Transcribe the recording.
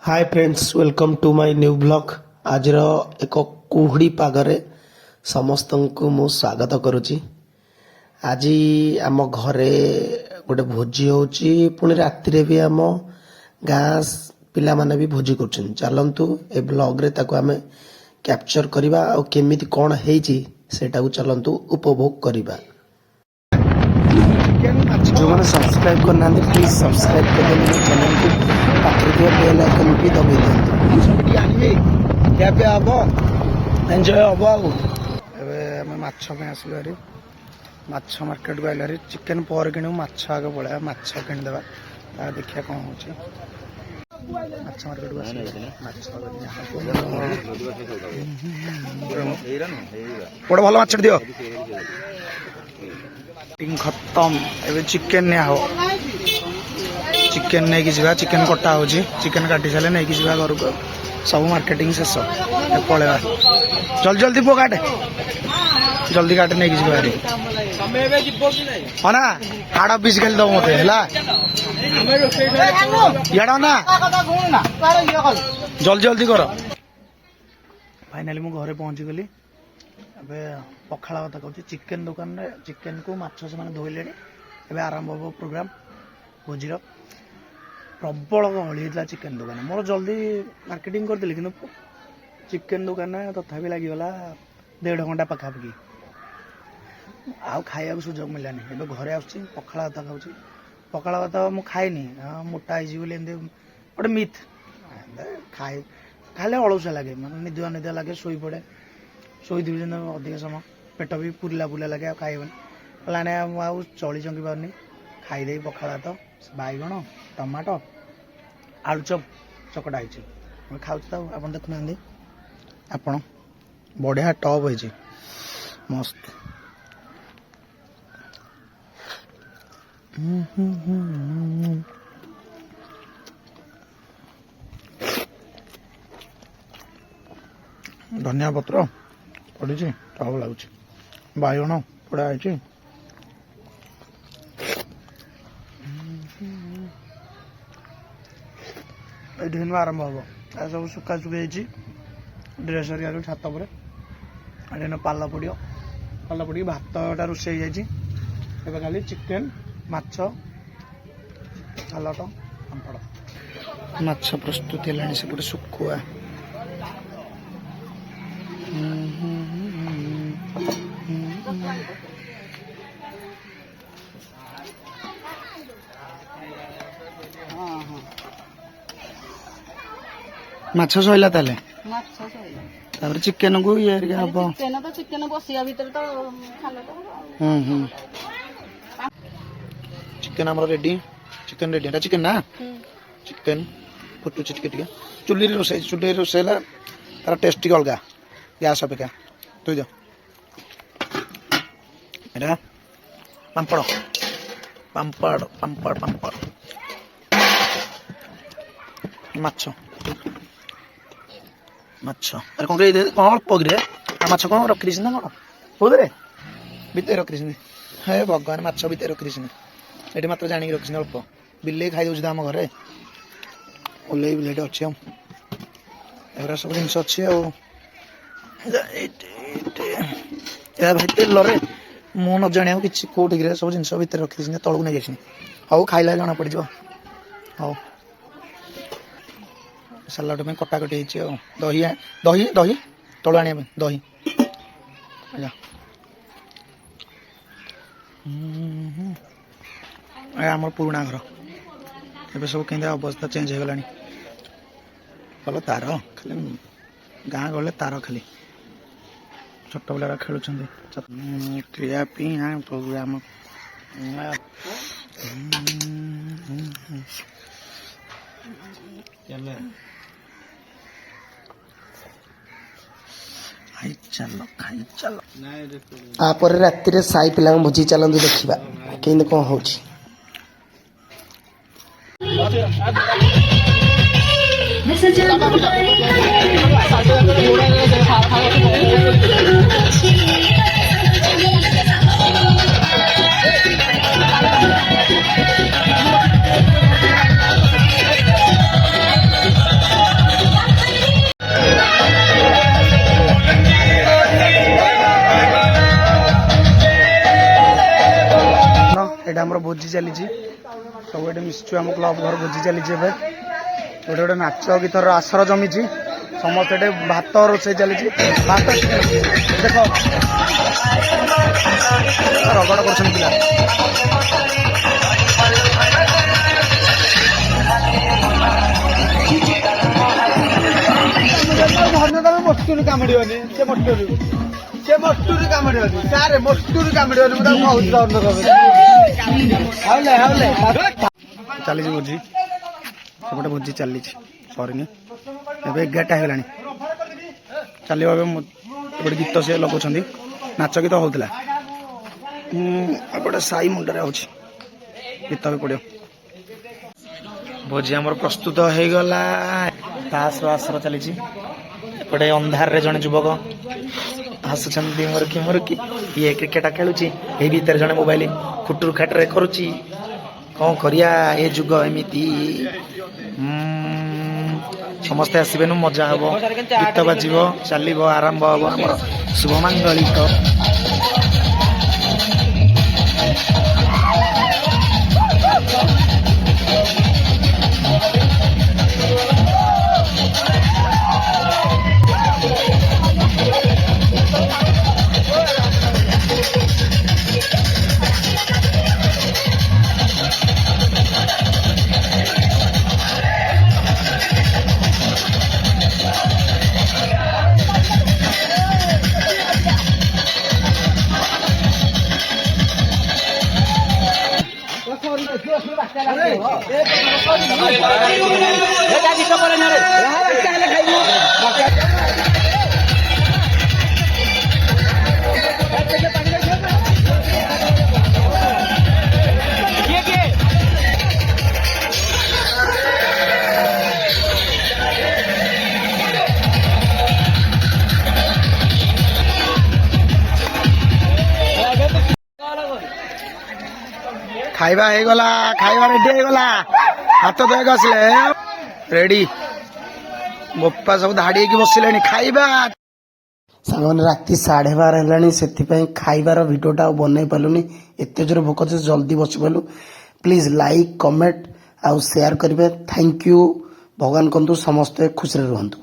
Hi friends welcome to my new blog आज एक कुहुड़ी पागरे समस्त को मु स्वागत करुच्ची। आज आम घरे गोटे भोजी होची पुणी राति भी आम गाँ पिला माने भी भोजी कर चलतु ए ब्लॉग रे ताको आमे कैप्चर करवा और केमिति कौन हेची सेटा को चलतु उपभोग करवा। जो मैंने सब्सक्राइब करना प्लीज सब्सक्राइब कर देना चैनल को पाखरे बेल आइकन भी दबाई दिखाते एंजॉय हम आम माछ आसलु हारी माछ मार्केट को आइल चिकेन पर कि माछ आगे पड़ा माछ किणीदे देखिए कौन हो माछ मार्केट को भल माछ दियो खत्म एवं चिकेन निया हो चिकेन नहीं जा चिकेन कटा हो चिकेन काटी सारे नहीं जा घर को सब मार्केटिंग शेष पलैया जल्दी जल्दी पो काटे जल्दी काटे नहीं हाँ ना हाड़ पीस खेल दब मत है ना जल्दी जल्दी कर फाइनाली मु घरे पहुंची गली ए पखाड़ा कथा कहूँ चिकेन दुकान रे चिकेन को माछ से धोले ए आरंभ हम प्रोग्राम भोजीर प्रबल गहली होता चिकेन दुकान मोर जल्दी मार्केटिंग करदेली कि चिकेन दुकान तथापि लगिगला 1.5 घंटा पखापाखि आउ खाया सुजोग मिलानी ए घरे आस पखाड़ा कथा खाऊँ पखाड़ा कथा मुझे खाएनी मोटा हो गोटे मिथ खाए खाले अलुसा लगे मतलब निदुआ निदुआ लगे शोई पड़े शोईथी अधिक समय पेट भी पुरला पुरला लगे खाइबन कहलाने आउ चली चंकी पारनी खाईदे पखाड़ा तो बैगण टमाटो आलुचप चकटा हो खाऊ तो आप देखुना आपण बढ़िया टप हो मस्त धनिया पत्र पड़ी टप लगुच बैगण पड़ा है आरंभ हम सब सुखा सुखी ड्रेस हरिया छात पर पाल पड़ो पाल पड़ी भातटा रोषे हो खाली चिकेन माछ सालाड पापड़ माछ प्रस्तुत है सेपटे सुखुआ माछ सैला ताले तापर चिकेन को ये हम चिकेन तो चिकेन बसिया भीतर तो खाले चिकेन हमर रेडी चिकेन रेडी चिकेन ना चिकेन फुटू चिके चुल्ली रोषेला तार टेस्ट टी अलग गैस अपेक्षा तुई दो एटा पापड़ पापड़ पापड़ पापड़ माछ माछ अरे कौन कौन अल्प गिरे माछ कौन रखी ना कौन कौदे भितर रखी हे भगवान माछ भितर रखी ये मात्र जाणी रखी अल्प बिले खाई दे आम घरे ओल्ले बिलेट अच्छे एवरा सब जिन अच्छे भाई तेल रे मु न जाने कि कौटे सब जिन भितर रखी तौक नहीं जाए हाउ खाइला जना पड़ हाउ सालाड में कटाकटी हो दही दही दही तलु आने दही आम पुराणा घर ए सब केंद्र अवस्था चेंज हो गलानी भल तार खाली गाँ गले तार खाली छोट पिला खेलुं क्रिया प्रोग्राम चलो खाई चलो आप राति साई पिला भोजी चलते देखा कि कौन हो ଏଇଟା ଆମର ଭୋଜି ଚାଲିଛି ସବୁ ଏଠି ମିଶୁଛୁ ଆମ କ୍ଲବ ଘର ଭୋଜି ଚାଲିଛି ଏବେ ଗୋଟେ ଗୋଟେ ନାଚ ଗୀତର ଆସର ଜମିଛି ସମସ୍ତେ ଏଠି ଭାତ ରୋଷେଇ ଚାଲିଛି ଭାତ ଦେଖ ରଗଡ଼ କରୁଛନ୍ତି ପିଲା ମଷ୍ଟୁରୀ କାମୁଡ଼ିବନି ସେ ମଷ୍ଟୁରୀ କାମୁଡ଼ିବନି ସାରେ ମଷ୍ଟୁରୀ କାମୁଡ଼ିବନି ମୁଁ ତାକୁ କହୁଛି ଚାଲିଛି ଭୋଜି ସେପଟେ ଭୋଜି ଚାଲିଛି ସରିନି ଏବେ 11ଟା ହେଇଗଲାଣି ଚାଲିବ ଏବେ ଗୋଟେ ଗୀତ ସେ ଲଗାଉଛନ୍ତି ନାଚ ଗୀତ ହଉଥିଲା ଏପଟେ ସାଇ ମୁଣ୍ଡରେ ହଉଛି ଗୀତ ବି ପଡ଼ିବ ଭୋଜି ଆମର ପ୍ରସ୍ତୁତ ହେଇଗଲା ତାସର ଆସର ଚାଲିଛି ଏପଟେ ଅନ୍ଧାରରେ ଜଣେ ଯୁବକ ହସୁଛନ୍ତି ମୁରୁକି ଇଏ କ୍ରିକେଟ ଖେଳୁଛି ଏଇ ଭିତରେ ଜଣେ ମୋବାଇଲ ଖୁଟୁରୁ ଖାଟରେ କରୁଛି କଣ କରିବା ଏ ଯୁଗ ଏମିତି ସମସ୍ତେ ଆସିବେନୁ ମଜା ହବ ଗୀତ ବାଜିବ ଚାଲିବ ଆରମ୍ଭ ହବ ଆମର ଶୁଭମାଙ୍ଗଳିକ ଖାଇବା ହେଇଗଲା ଖାଇବା ରେଡି ହେଇଗଲା ହାତ ଧୋଇକି ଆସିଲେ ରେଡି ବୋପା ସବୁ ଧାଡି ହେଇକି ବସିଲେଣି ଖାଇବା ସାଙ୍ଗମାନେ ରାତି 12:30 ହେଲାଣି ସେଥିପାଇଁ ଖାଇବାର ଭିଡିଓଟା ଆଉ ବନେଇ ପାରିଲୁନି ଏତେ ଜୋରେ ଭୋକ ଅଛି ଜଲ୍ଦି ବସି ପାରିଲୁ ପ୍ଲିଜ ଲାଇକ୍ କମେଣ୍ଟ ଆଉ ସେୟାର କରିବେ ଥ୍ୟାଙ୍କ ୟୁ ଭଗବାନ କରନ୍ତୁ ସମସ୍ତେ ଖୁସିରେ ରୁହନ୍ତୁ।